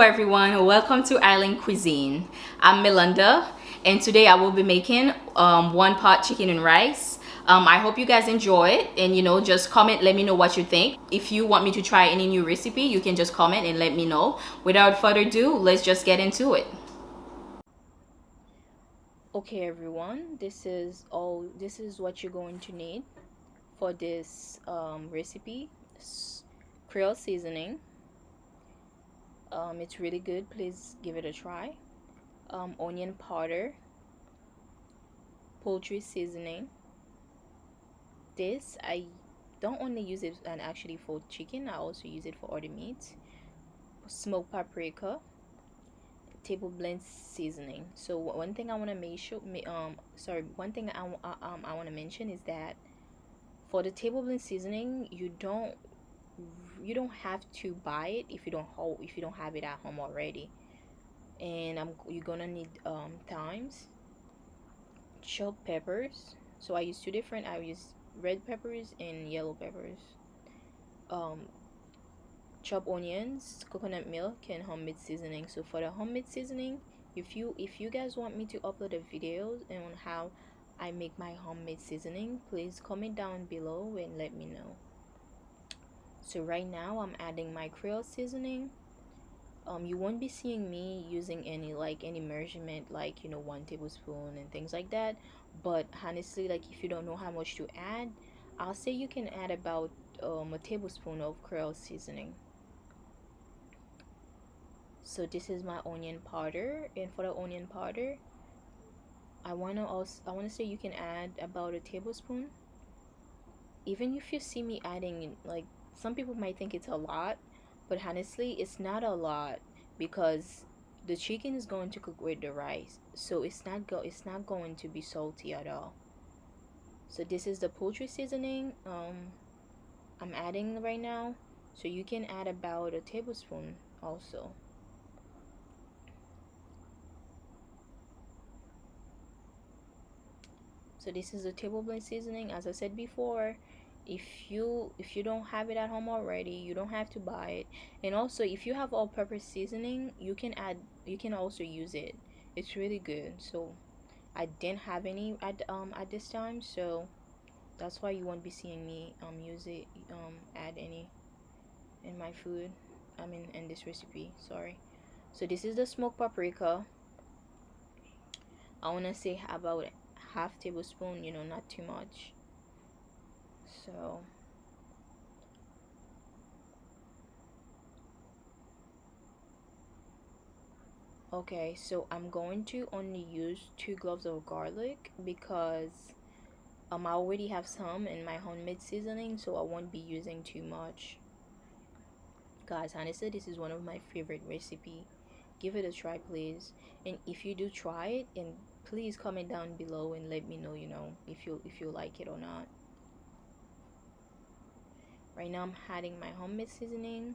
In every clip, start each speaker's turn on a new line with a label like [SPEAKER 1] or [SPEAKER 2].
[SPEAKER 1] everyone, welcome to Island Cuisine. I'm Melinda, and today I will be making one pot chicken and rice. I hope you guys enjoy it, and just comment, let me know what you think. If you want me to try any new recipe, you can just comment and let me know. Without further ado, let's just get into it. Okay everyone, this is what you're going to need for this recipe. Creole seasoning. It's really good, please give it a try. Onion powder, poultry seasoning. This I don't only use it and actually for chicken, I also use it for other meats. Smoked paprika, table blend seasoning. So one thing I want to make sure sorry, one thing I want to mention is that for the table blend seasoning, you don't have to buy it if you don't have it at home already. And you're gonna need thymes, chopped peppers. So I use two different. I use red peppers and yellow peppers. Um, chopped onions, coconut milk, and homemade seasoning. So for the homemade seasoning, if you guys want me to upload a video on how I make my homemade seasoning, please comment down below and let me know. So right now I'm adding my Creole seasoning. You won't be seeing me using any measurement, like 1 tablespoon and things like that. But honestly, like if you don't know how much to add, I'll say you can add about a tablespoon of Creole seasoning. So this is my onion powder, and for the onion powder, I wanna say you can add about a tablespoon. Even if you see me adding, like, some people might think it's a lot, but honestly it's not a lot, because the chicken is going to cook with the rice, so it's not going to be salty at all. So this is the poultry seasoning I'm adding right now. So you can add about a tablespoon also. So this is the table blend seasoning. As I said before, if you don't have it at home already, you don't have to buy it. And also, if you have all-purpose seasoning, you can also use it. It's really good. So I didn't have any at this time, so that's why you won't be seeing me use it add any in my food. I mean, in this recipe. Sorry. So this is the smoked paprika. I wanna say about half tablespoon. Not too much. So okay, so I'm going to only use 2 cloves of garlic, because I already have some in my homemade seasoning, so I won't be using too much. Guys, honestly, this is one of my favorite recipe. Give it a try, please. And if you do try it, and please comment down below and let me know, if you like it or not. Right now I'm adding my homemade seasoning.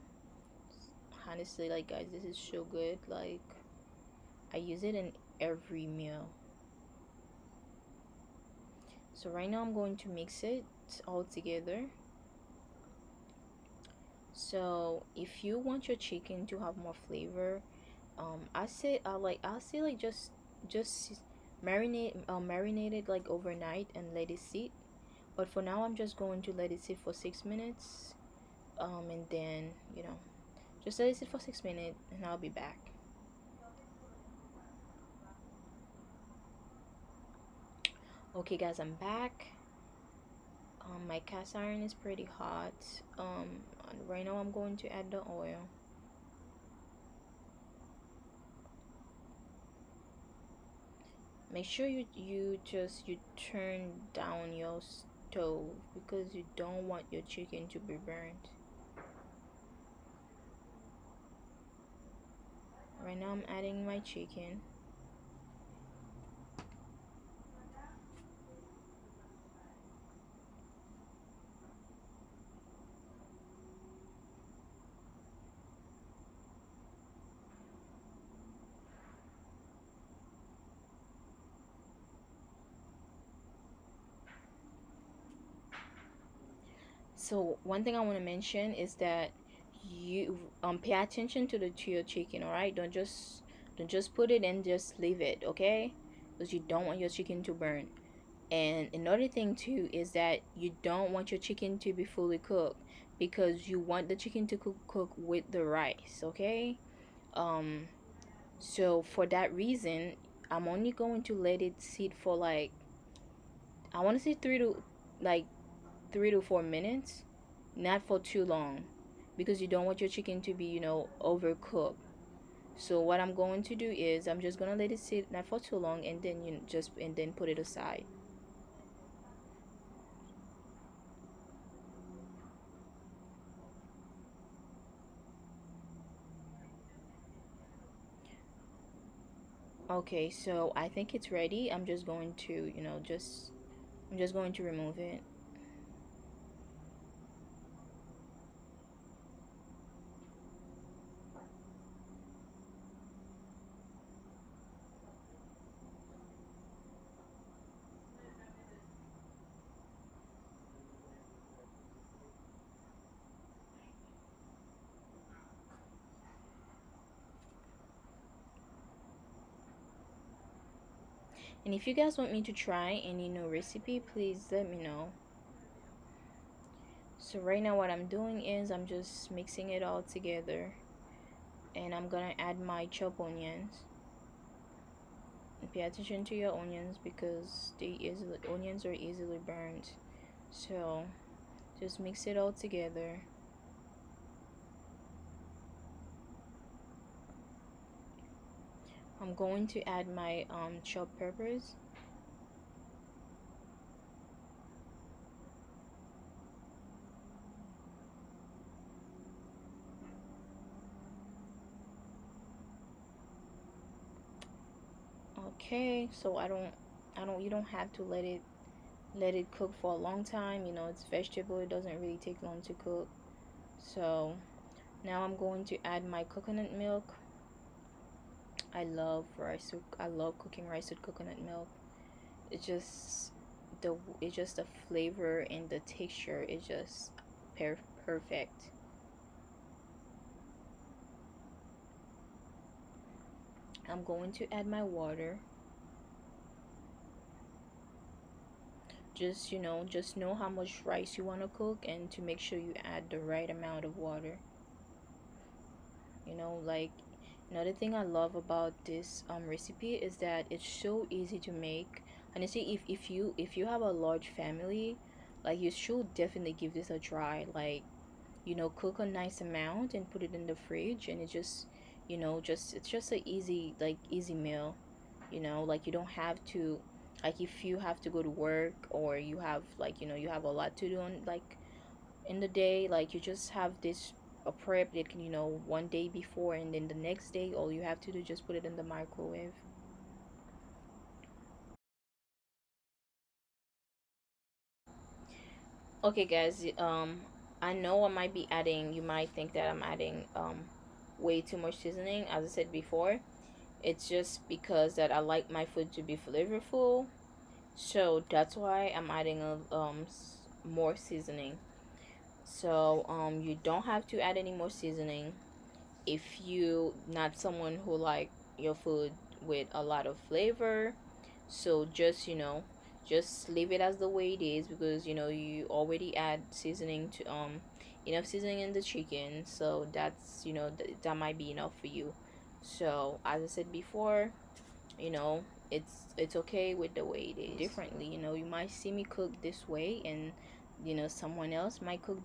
[SPEAKER 1] Honestly, like, guys, this is so good. Like, I use it in every meal. So right now I'm going to mix it all together. So if you want your chicken to have more flavor, I say like just marinate it like overnight and let it sit. But for now I'm just going to let it sit for 6 minutes. And then just let it sit for 6 minutes and I'll be back. Okay guys, I'm back. My cast iron is pretty hot. And right now I'm going to add the oil. Make sure you turn down your stove, because you don't want your chicken to be burnt. Right now I'm adding my chicken. So one thing I want to mention is that you pay attention to your chicken, all right? Don't just put it and just leave it, okay? Because you don't want your chicken to burn. And another thing too is that you don't want your chicken to be fully cooked, because you want the chicken to cook with the rice, okay? um so for that reason, I'm only going to let it sit for like, I want to say like 3 to 4 minutes, not for too long, because you don't want your chicken to be, overcooked. So what I'm going to do is I'm just gonna let it sit not for too long, and then put it aside. Okay, so I think it's ready. I'm just going to, I'm just going to remove it. And if you guys want me to try any new recipe, please let me know. So right now what I'm doing is I'm just mixing it all together, and I'm gonna add my chopped onions. And pay attention to your onions, because onions are easily burned. So just mix it all together. I'm going to add my chopped peppers. Okay, so I don't you don't have to let it cook for a long time. It's vegetable, it doesn't really take long to cook. So now I'm going to add my coconut milk. I love cooking rice with coconut milk. It's just the flavor and the texture is just perfect. I'm going to add my water. Just know how much rice you want to cook, and to make sure you add the right amount of water. Like, another thing I love about this recipe is that it's so easy to make. Honestly, if you have a large family, like, you should definitely give this a try. Like, cook a nice amount and put it in the fridge, and it just, it's just a easy meal. Like, you don't have to, like, if you have to go to work, or you have, like, you have a lot to do on, like, in the day, like, you just have this a prep that can, one day before, and then the next day all you have to do, just put it in the microwave. Okay, guys, I know I might be adding, you might think that I'm adding way too much seasoning. As I said before, it's just because that I like my food to be flavorful. So that's why I'm adding more seasoning. So you don't have to add any more seasoning if you not someone who like your food with a lot of flavor. So just leave it as the way it is, because you already add seasoning to enough seasoning in the chicken. So that's that might be enough for you. So as I said before, you know it's okay with the way it is. Differently, you might see me cook this way, and someone else might cook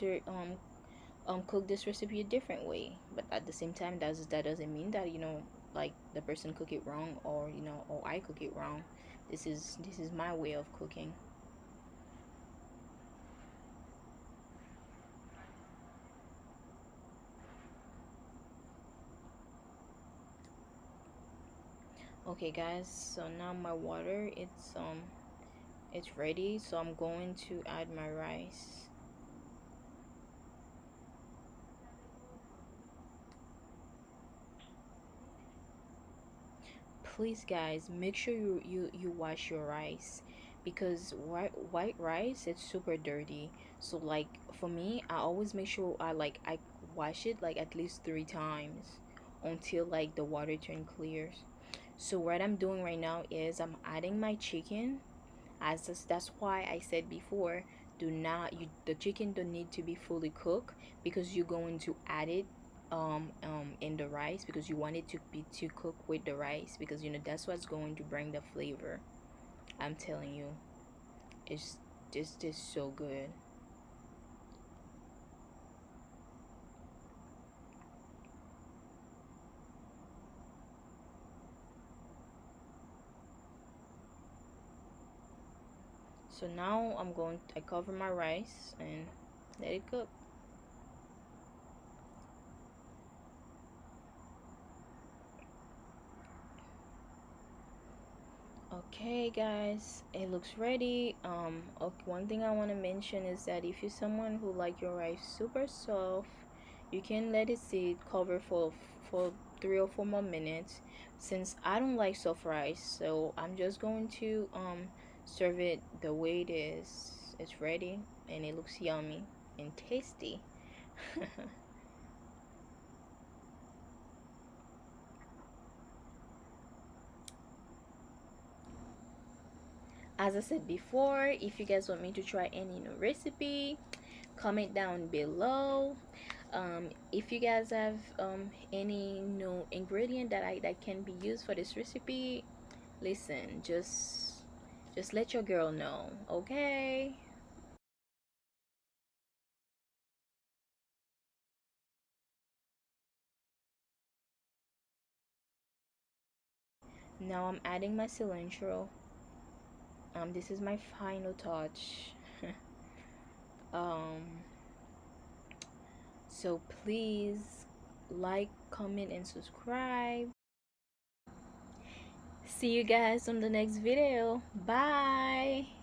[SPEAKER 1] this recipe a different way. But at the same time, that doesn't mean that like, the person cook it wrong, or or I cook it wrong. This is my way of cooking. Okay, guys, so now my water, it's ready, so I'm going to add my rice. Please, guys, make sure you wash your rice, because white rice, it's super dirty. So, like, for me, I always make sure I wash it like at least 3 times until like the water turn clears. So what I'm doing right now is I'm adding my chicken. That's why I said before, do not you the chicken don't need to be fully cooked, because you're going to add it in the rice, because you want it to be to cook with the rice, because that's what's going to bring the flavor. I'm telling you, it's just so good. So now I cover my rice and let it cook. Okay, guys, it looks ready. Okay, one thing I want to mention is that if you're someone who like your rice super soft, you can let it sit cover for 3 or 4 more minutes. Since I don't like soft rice, so I'm just going to serve it the way it is. It's ready and it looks yummy and tasty. As I said before, if you guys want me to try any new recipe, comment down below. If you guys have any new ingredient that can be used for this recipe, listen, just let your girl know, okay? Now I'm adding my cilantro. This is my final touch. um so please like, comment, and subscribe. See you guys on the next video. Bye.